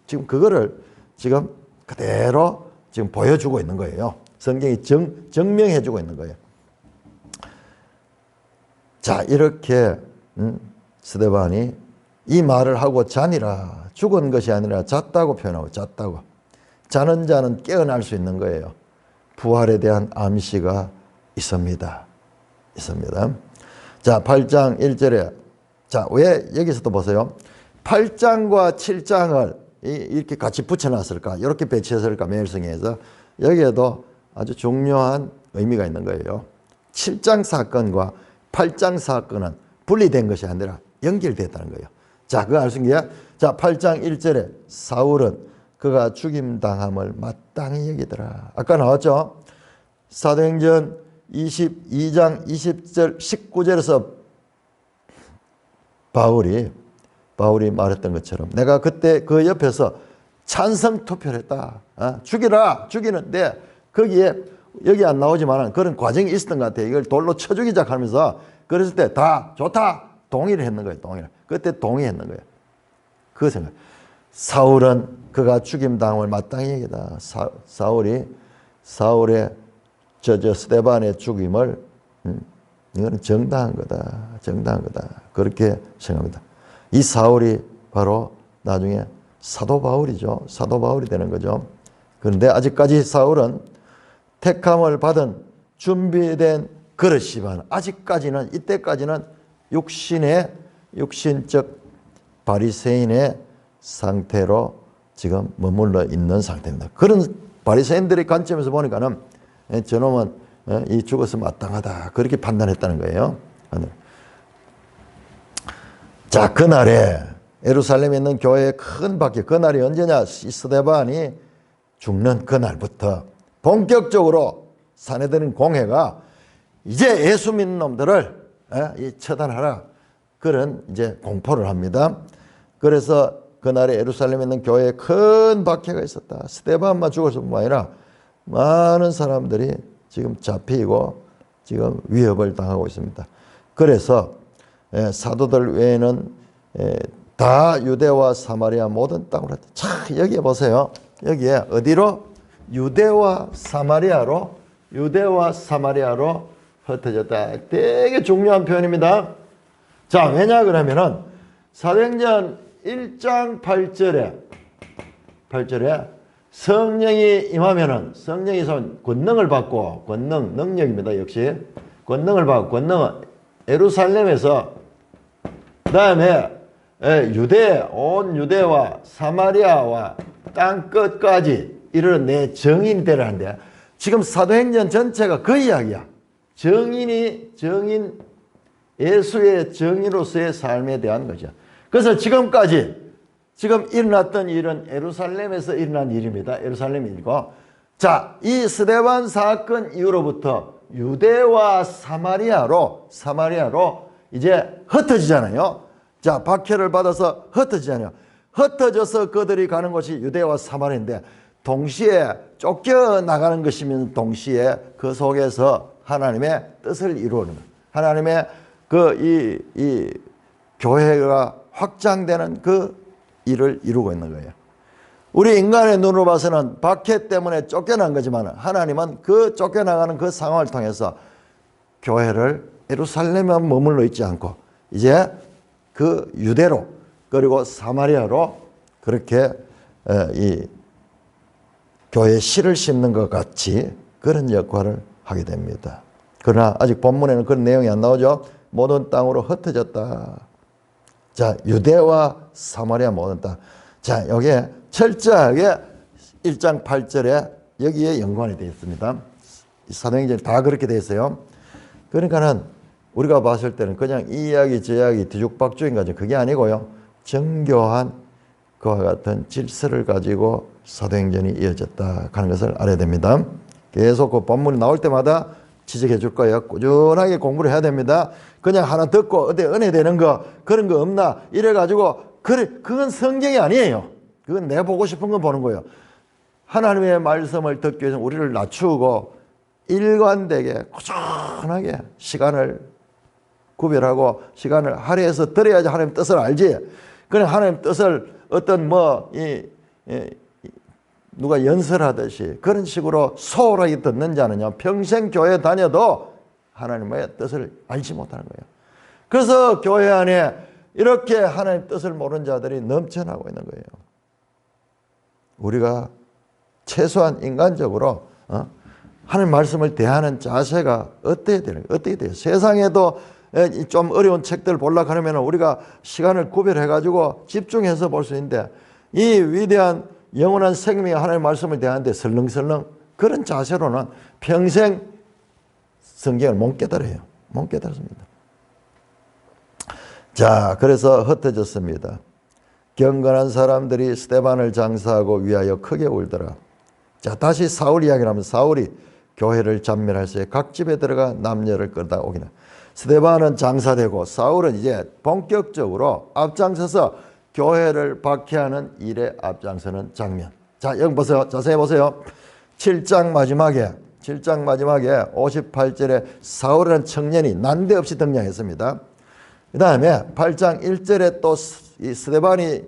지금 그거를 지금 그대로 지금 보여주고 있는 거예요. 성경이 증명해 주고 있는 거예요. 자, 이렇게 스데반이 이 말을 하고 자니라 죽은 것이 아니라 잤다고 표현하고 잤다고 자는 자는 깨어날 수 있는 거예요. 부활에 대한 암시가 있습니다. 자, 8장 1절에 자, 왜 여기서도 보세요. 8장과 7장을 이렇게 같이 붙여놨을까? 이렇게 배치했을까? 매일성에서 여기에도 아주 중요한 의미가 있는 거예요. 7장 사건과 8장 사건은 분리된 것이 아니라 연결됐다는 거예요. 자, 그거 알 수 있는 게 자, 8장 1절에 사울은 그가 죽임당함을 마땅히 여기더라. 아까 나왔죠? 사도행전 22장 20절 19절에서 바울이 말했던 것처럼 내가 그때 그 옆에서 찬성 투표를 했다. 죽이는데 거기에 여기 안 나오지만 그런 과정이 있었던 것 같아요. 이걸 돌로 쳐 죽이자 하면서 그랬을 때 다 좋다 동의를 했는 거예요. 그때 동의했는 거예요. 그 생각. 사울은 그가 죽임당함을 마땅히 여기다. 사울의 저 스데반의 죽임을 이거는 정당한 거다. 그렇게 생각합니다. 이 사울이 바로 나중에 사도 바울이죠. 사도 바울이 되는 거죠. 그런데 아직까지 사울은 택함을 받은 준비된 그릇이지만 아직까지는 이때까지는 육신적 바리새인의 상태로 지금 머물러 있는 상태입니다. 그런 바리새인들의 관점에서 보니까는 저놈은 이 죽어서 마땅하다 그렇게 판단했다는 거예요. 자, 그날에 예루살렘에 있는 교회의 큰 바퀴 그날이 언제냐? 스데반이 죽는 그날부터 본격적으로 사내들인 공회가 이제 예수 믿는 놈들을 처단하라 그런 이제 공포를 합니다. 그래서 그날에 예루살렘에 있는 교회에 큰 박해가 있었다. 스데반만 죽었을 뿐만 아니라 많은 사람들이 지금 잡히고 지금 위협을 당하고 있습니다. 그래서 사도들 외에는 다 유대와 사마리아 모든 땅으로. 자, 여기에 보세요. 여기에 어디로? 유대와 사마리아로 흩어졌다. 되게 중요한 표현입니다. 자, 왜냐 그러면은 사도행전 1장 8절에 성령이 임하면은, 성령이 권능을 받고, 권능, 능력입니다. 역시 권능을 받고, 권능은 예루살렘에서 그 다음에 온 유대와 사마리아와 땅 끝까지 이르는 내 정인이 되라는데, 지금 사도행전 전체가 그 이야기야. 정인, 예수의 정인으로서의 삶에 대한 거죠. 그래서 지금까지 지금 일어났던 일은 예루살렘에서 일어난 일입니다. 예루살렘 일이고, 자, 이 스데반 사건 이후로부터 유대와 사마리아로 이제 흩어지잖아요. 자, 박해를 받아서 흩어지잖아요. 흩어져서 그들이 가는 곳이 유대와 사마리아인데, 동시에 쫓겨나가는 것이면 동시에 그 속에서 하나님의 뜻을 이루는 거예요. 하나님의 이 교회가 확장되는 그 일을 이루고 있는 거예요. 우리 인간의 눈으로 봐서는 박해 때문에 쫓겨난 거지만, 하나님은 그 쫓겨나가는 그 상황을 통해서 교회를 예루살렘에만 머물러 있지 않고 이제 그 유대로 그리고 사마리아로 그렇게 이 교회에 씨를 심는 것 같이 그런 역할을 하게 됩니다. 그러나 아직 본문에는 그런 내용이 안 나오죠. 모든 땅으로 흩어졌다. 자, 유대와 사마리아 모든 땅. 자, 여기에 철저하게 1장 8절에 여기에 연관이 되어 있습니다. 사도행전이 다 그렇게 되어 있어요. 그러니까는 우리가 봤을 때는 그냥 이 이야기 저 이야기 뒤죽박죽인 거죠. 그게 아니고요. 정교한 그와 같은 질서를 가지고 사도행전이 이어졌다 하는 것을 알아야 됩니다. 계속 그 본문이 나올 때마다 지적해 줄 거예요. 꾸준하게 공부를 해야 됩니다. 그냥 하나 듣고 어디 은혜 되는 거 그런 거 없나 이래가지고 그건 성경이 아니에요. 그건 내가 보고 싶은 건 보는 거예요. 하나님의 말씀을 듣기 위해서 우리를 낮추고 일관되게 꾸준하게 시간을 구별하고 시간을 할애해서 들어야지 하나님 뜻을 알지. 그냥 하나님 뜻을 어떤 누가 연설하듯이 그런 식으로 소홀하게 듣는 자는요, 평생 교회 다녀도 하나님의 뜻을 알지 못하는 거예요. 그래서 교회 안에 이렇게 하나님 뜻을 모르는 자들이 넘쳐나고 있는 거예요. 우리가 최소한 인간적으로 하나님 말씀을 대하는 자세가 어때야 되는 거예요? 어떻게 돼요? 세상에도 좀 어려운 책들을 보려고 하면 우리가 시간을 구별해가지고 집중해서 볼 수 있는데, 이 위대한 영원한 생명의 하나님의 말씀을 대하는데 설렁설렁 그런 자세로는 평생 성경을 못 깨달아요. 못 깨달습니다. 자, 그래서 흩어졌습니다. 경건한 사람들이 스데반을 장사하고 위하여 크게 울더라. 자, 다시 사울 이야기를 하면 사울이 교회를 잔멸할 때 각 집에 들어가 남녀를 끌다 오기나. 스데반은 장사되고 사울은 이제 본격적으로 앞장서서 교회를 박해하는 일에 앞장서는 장면. 자, 여기 보세요. 자세히 보세요. 7장 마지막에 58절에 사울이라는 청년이 난데없이 등장했습니다. 그 다음에 8장 1절에 또 이 스데반이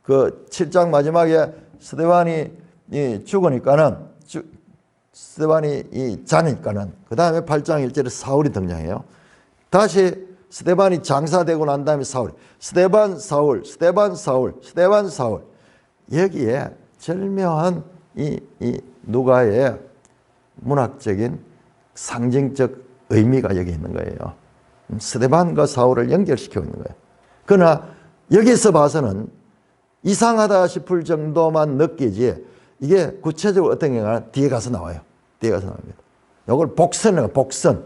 그 7장 마지막에 스데반이 죽으니까는 스데반이 자니까는 그 다음에 8장 1절에 사울이 등장해요. 다시 스데반이 장사되고 난 다음에 스데반 사울 여기에 절묘한 이 누가의 문학적인 상징적 의미가 여기 있는 거예요. 스데반과 사울을 연결시키고 있는 거예요. 그러나 여기서 봐서는 이상하다 싶을 정도만 느끼지, 이게 구체적으로 어떤 게 뒤에 가서 나와요. 뒤에 가서 나옵니다. 이걸 복선이에요. 복선.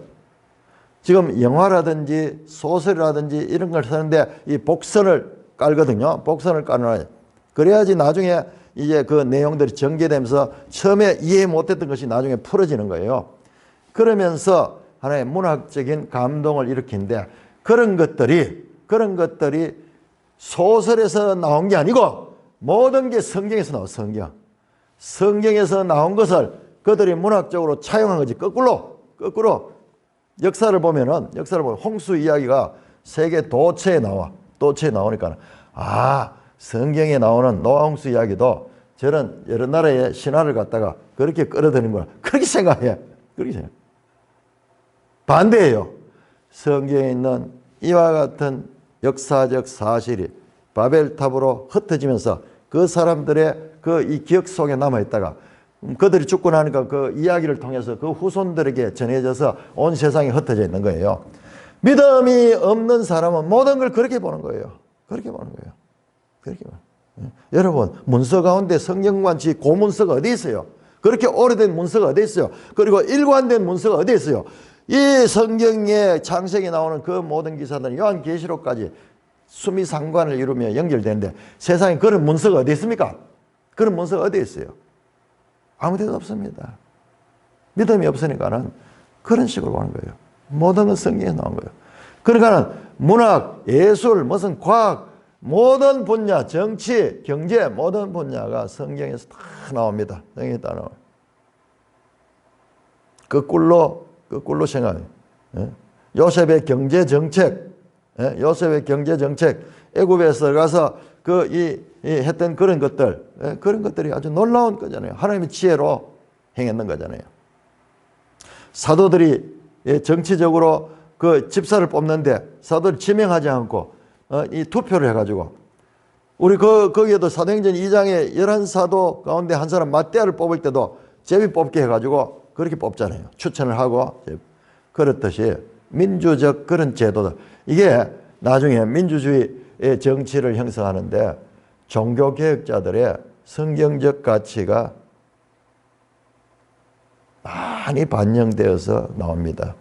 지금 영화라든지 소설이라든지 이런 걸 쓰는데 이 복선을 깔거든요. 복선을 깔아놔요. 그래야지 나중에 이제 그 내용들이 전개되면서 처음에 이해 못했던 것이 나중에 풀어지는 거예요. 그러면서 하나의 문학적인 감동을 일으키는데, 그런 것들이 소설에서 나온 게 아니고 모든 게 성경에서 나와. 성경에서 나온 것을 그들이 문학적으로 차용한 거지. 거꾸로 역사를 보면 홍수 이야기가 세계 도처에 나와. 도처에 나오니까 성경에 나오는 노아 홍수 이야기도 저런 여러 나라의 신화를 갖다가 그렇게 끌어들이는 거야. 그렇게 생각해. 반대예요. 성경에 있는 이와 같은 역사적 사실이 바벨탑으로 흩어지면서 그 사람들의 이 기억 속에 남아있다가 그들이 죽고 나니까 그 이야기를 통해서 그 후손들에게 전해져서 온 세상에 흩어져 있는 거예요. 믿음이 없는 사람은 모든 걸 그렇게 보는 거예요. 여러분, 문서 가운데 성경관치 고문서가 어디 있어요? 그렇게 오래된 문서가 어디 있어요? 그리고 일관된 문서가 어디 있어요? 이 성경의 창세기에 나오는 그 모든 기사들은 요한계시록까지 수미상관을 이루며 연결되는데 세상에 그런 문서가 어디 있습니까? 그런 문서가 어디 있어요? 아무 데도 없습니다. 믿음이 없으니까는 그런 식으로 보는 거예요. 모든 건 성경에 나온 거예요. 그러니까는 문학, 예술, 무슨 과학, 모든 분야, 정치, 경제, 모든 분야가 성경에서 다 나옵니다. 성경에 다 나와요. 거꾸로 생각해요. 요셉의 경제 정책, 애굽에서 가서 했던 그런 것들이 아주 놀라운 거잖아요. 하나님의 지혜로 행했는 거잖아요. 사도들이 정치적으로 그 집사를 뽑는데 사도를 지명하지 않고 이 투표를 해가지고 우리 거기에도 사도행전 2장에 11사도 가운데 한 사람 마띠아를 뽑을 때도 제비 뽑게 해가지고 그렇게 뽑잖아요. 추천을 하고 그렇듯이 민주적 그런 제도다. 이게 나중에 민주주의의 정치를 형성하는데 종교개혁자들의 성경적 가치가 많이 반영되어서 나옵니다.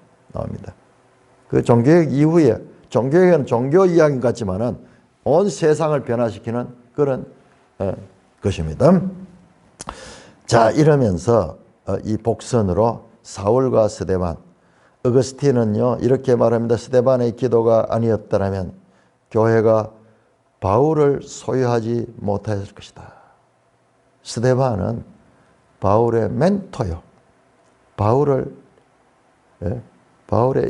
그 종교개혁 이후에 종교개혁은 종교 이야기 같지만은 온 세상을 변화시키는 그런 것입니다. 자, 이러면서 이 복선으로 사울과 스데반, 어거스틴은요 이렇게 말합니다. 스데반의 기도가 아니었더라면 교회가 바울을 소유하지 못했을 것이다. 스데반은 바울의 멘토요. 바울의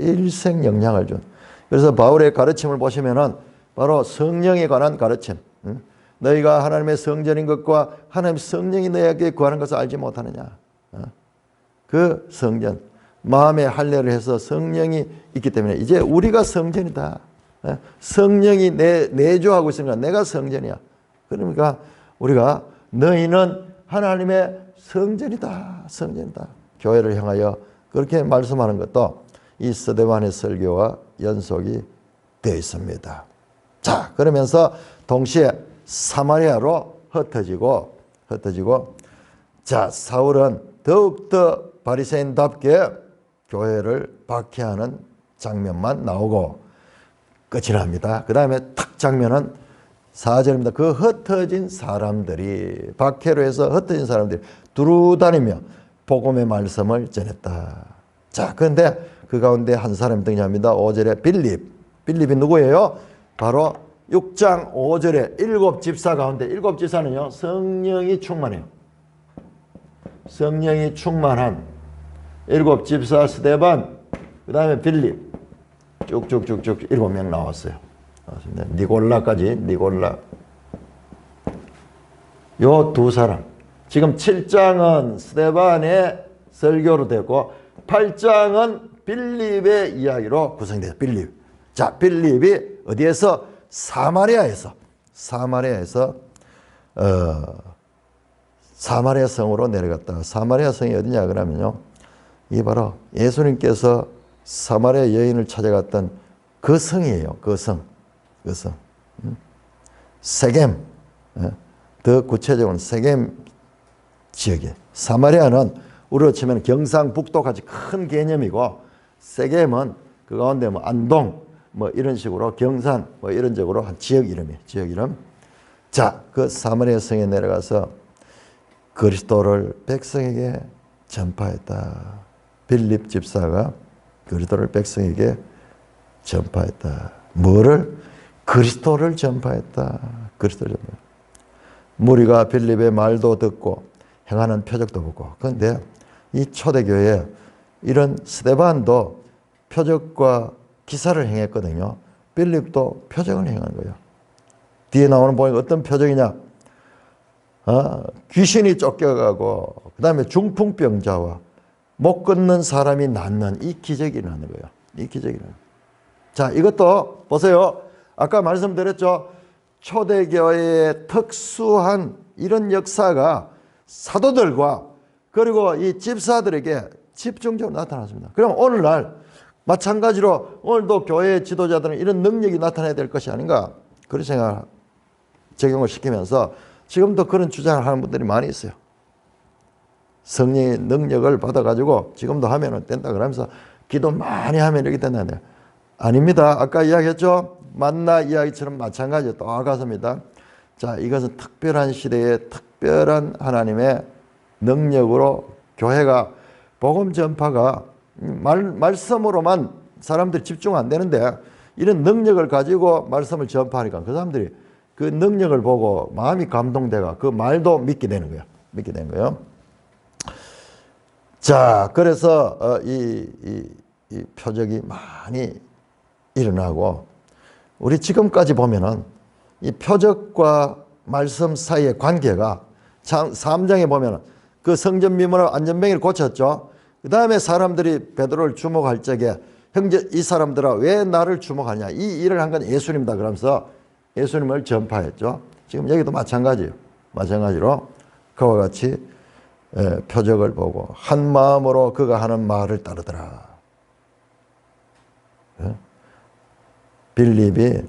일생 영향을 준. 그래서 바울의 가르침을 보시면은 바로 성령에 관한 가르침. 너희가 하나님의 성전인 것과 하나님의 성령이 너희에게 구하는 것을 알지 못하느냐. 그 성전. 마음에 할례를 해서 성령이 있기 때문에 이제 우리가 성전이다. 성령이 내주하고 있으니까 내가 성전이야. 그러니까 우리가 너희는 하나님의 성전이다. 교회를 향하여 그렇게 말씀하는 것도 이 스데반의 설교와 연속이 되어 있습니다. 자, 그러면서 동시에 사마리아로 흩어지고 자, 사울은 더욱더 바리새인답게 교회를 박해하는 장면만 나오고 끝이 납니다. 그 다음에 탁 장면은 4절입니다. 그 흩어진 사람들이 박해로 해서 흩어진 사람들이 두루다니며 복음의 말씀을 전했다. 자, 그런데 그 가운데 한 사람이 등장합니다. 5절에 빌립이 누구예요? 바로 6장 5절에 7 집사 가운데 7 집사는요 성령이 충만해요. 성령이 충만한 7 집사 스데반, 그 다음에 빌립 쭉쭉쭉쭉 7명 나왔어요. 니골라까지. 요 두 사람. 지금 7장은 스데반의 설교로 되고 8장은 빌립의 이야기로 구성돼요. 빌립. 자, 빌립이 어디에서? 사마리아에서 사마리아 성으로 내려갔다가 사마리아 성이 어디냐 그러면요. 이 바로 예수님께서 사마리아 여인을 찾아갔던 그 성이에요. 그 성. 세겜. 더 구체적으로는 세겜 지역에. 사마리아는 우리로 치면 경상북도 같이 큰 개념이고 세겜은 그 가운데 안동 이런 식으로 경산 이런 식으로 한 지역 이름. 자, 그 사마리아 성에 내려가서 그리스도를 백성에게 전파했다. 빌립 집사가 그리스도를 백성에게 전파했다. 뭐를? 그리스도를 전파했다. 그리스도를 전파했다. 무리가 빌립의 말도 듣고 행하는 표적도 보고. 그런데 이 초대교회에 이런 스데반도 표적과 기사를 행했거든요. 빌립도 표적을 행한 거예요. 뒤에 나오는 보니까 어떤 표적이냐? 귀신이 쫓겨가고 그 다음에 중풍병자와 못 걷는 사람이 낫는 이 기적이 나는 거예요. 이 기적이 나는 거예요. 자, 이것도 보세요. 아까 말씀드렸죠. 초대교회의 특수한 이런 역사가 사도들과 그리고 이 집사들에게 집중적으로 나타났습니다. 그럼 오늘날 마찬가지로 오늘도 교회의 지도자들은 이런 능력이 나타나야 될 것이 아닌가, 그런 생각을 적용을 시키면서 지금도 그런 주장을 하는 분들이 많이 있어요. 성령의 능력을 받아가지고 지금도 하면 된다 그러면서 기도 많이 하면 이렇게 된다는데 아닙니다. 아까 이야기했죠. 만나 이야기처럼 마찬가지로 똑같습니다. 자, 이것은 특별한 시대에 특별한 하나님의 능력으로 교회가 복음 전파가 말씀으로만 사람들이 집중 안 되는데 이런 능력을 가지고 말씀을 전파하니까 그 사람들이 그 능력을 보고 마음이 감동되가 그 말도 믿게 되는 거예요. 믿게 되는 거예요. 자, 그래서 이 표적이 많이 일어나고 우리 지금까지 보면은 이 표적과 말씀 사이의 관계가 3장에 보면은 그 성전 미문을 안전병이를 고쳤죠. 그 다음에 사람들이 베드로를 주목할 적에 형제 이 사람들아 왜 나를 주목하냐, 이 일을 한 건 예수님이다 그러면서 예수님을 전파했죠. 지금 여기도 마찬가지예요. 마찬가지로 그와 같이 표적을 보고 한 마음으로 그가 하는 말을 따르더라. 빌립이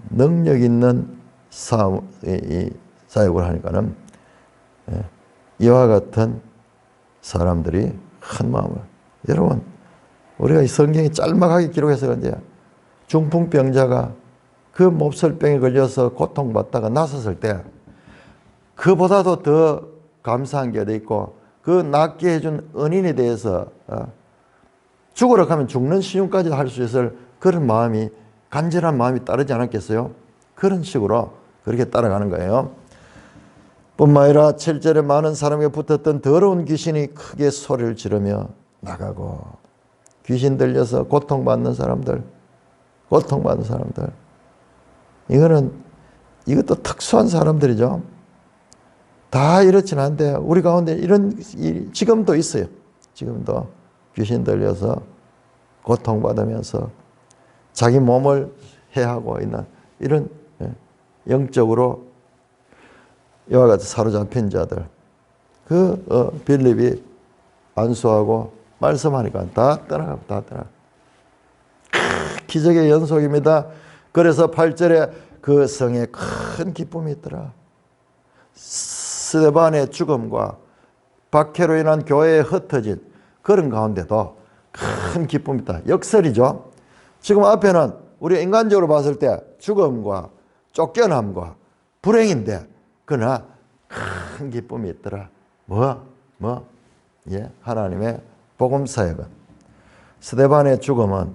능력 있는 사역을 하니까는 이와 같은 사람들이 한 마음을, 여러분 우리가 이 성경이 짤막하게 기록해서 그런데 중풍병자가 그 몹쓸병에 걸려서 고통받다가 나섰을 때 그보다도 더 감사한 게 어디 있고 그 낫게 해준 은인에 대해서 죽으러 가면 죽는 시중까지 할 수 있을 그런 마음이, 간절한 마음이 따르지 않았겠어요? 그런 식으로 그렇게 따라가는 거예요. 뿐만 아니라 7절에 많은 사람에게 붙었던 더러운 귀신이 크게 소리를 지르며 나가고, 귀신 들려서 고통받는 사람들, 이것도 특수한 사람들이죠. 다 이렇지는 않은데 우리 가운데 이런 일이 지금도 있어요. 지금도 귀신 들려서 고통받으면서 자기 몸을 해하고 있는 이런 영적으로 이와 같이 사로잡힌 자들, 빌립이 안수하고 말씀하니까 다 떠나가고 다 떠나가고. 기적의 연속입니다. 그래서 8절에 그 성에 큰 기쁨이 있더라. 스데반의 죽음과 박해로 인한 교회에 흩어진 그런 가운데도 큰 기쁨이 있다. 역설이죠. 지금 앞에는 우리 인간적으로 봤을 때 죽음과 쫓겨남과 불행인데 그러나 큰 기쁨이 있더라. 하나님의 복음 사역은, 스데반의 죽음은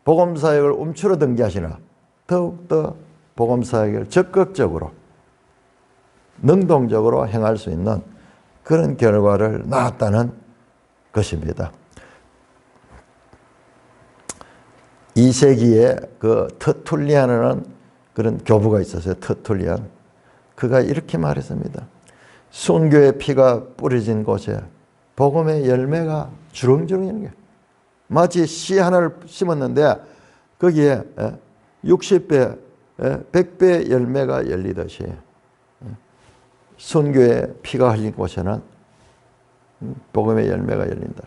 복음 사역을 움츠러든 게 아니라 더욱더 복음 사역을 적극적으로 능동적으로 행할 수 있는 그런 결과를 낳았다는 것입니다. 2세기에 그 터툴리안이라는 그런 교부가 있었어요. 터툴리안. 그가 이렇게 말했습니다. 순교의 피가 뿌려진 곳에 복음의 열매가 주렁주렁 있는 거예요. 마치 씨 하나를 심었는데 거기에 60배, 100배 열매가 열리듯이 순교의 피가 흘린 곳에는 복음의 열매가 열린다.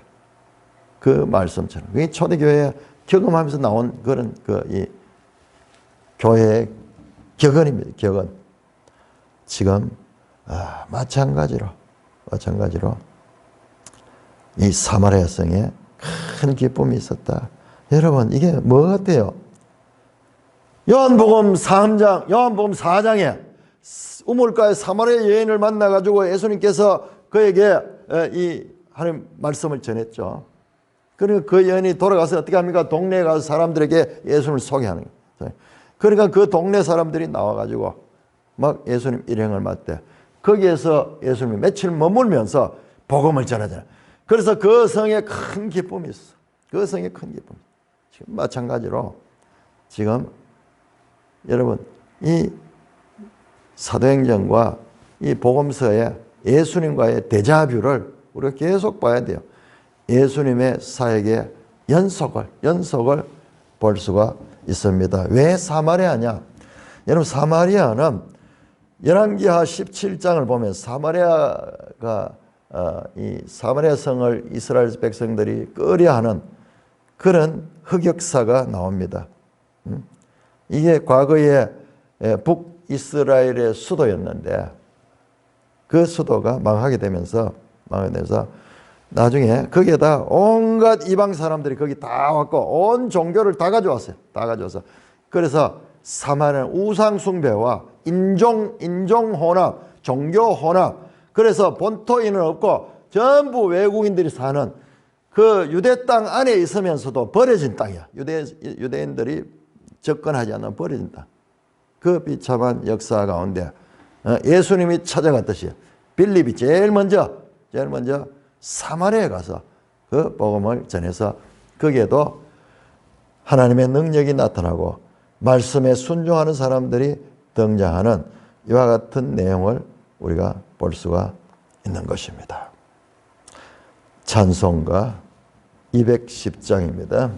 그 말씀처럼. 그게 초대교회에 경험하면서 나온 그런 이 교회의 격언입니다. 격언. 지금 마찬가지로 이 사마리아 성에 큰 기쁨이 있었다. 여러분 이게 뭐 같아요? 요한복음 4장에 우물가에 사마리아 여인을 만나가지고 예수님께서 그에게 이 하나님 말씀을 전했죠. 그리고 그 여인이 돌아가서 어떻게 합니까? 동네에 가서 사람들에게 예수님을 소개하는 거예요. 그러니까 그 동네 사람들이 나와가지고 막 예수님 일행을 맞대. 거기에서 예수님이 며칠 머물면서 복음을 전하잖아요. 그래서 그 성에 큰 기쁨이 있어. 그 성에 큰 기쁨. 지금 마찬가지로 지금 여러분 이 사도행전과 이 복음서의 예수님과의 데자뷰를 우리가 계속 봐야 돼요. 예수님의 사역의 연속을 볼 수가 있습니다. 왜 사마리아냐? 여러분 사마리아는 열왕기하 17장을 보면 사마리아가 이 사마리아 성을 이스라엘 백성들이 끄려하는 그런 흑역사가 나옵니다. 이게 과거에 북이스라엘의 수도였는데 그 수도가 망하게 되면서 나중에 거기에다 온갖 이방 사람들이 거기 다 왔고 온 종교를 다 가져왔어요. 다 가져와서 그래서 사마리아는 우상 숭배와 인종 혼합, 종교 혼합. 그래서 본토인은 없고 전부 외국인들이 사는 그 유대 땅 안에 있으면서도 버려진 땅이야. 유대인들이 접근하지 않는 버려진 땅. 그 비참한 역사 가운데 예수님이 찾아갔듯이 빌립이 제일 먼저 사마리아에 가서 그 복음을 전해서 거기에도 하나님의 능력이 나타나고 말씀에 순종하는 사람들이 등장하는 이와 같은 내용을 우리가 볼 수가 있는 것입니다. 찬송가 210장입니다.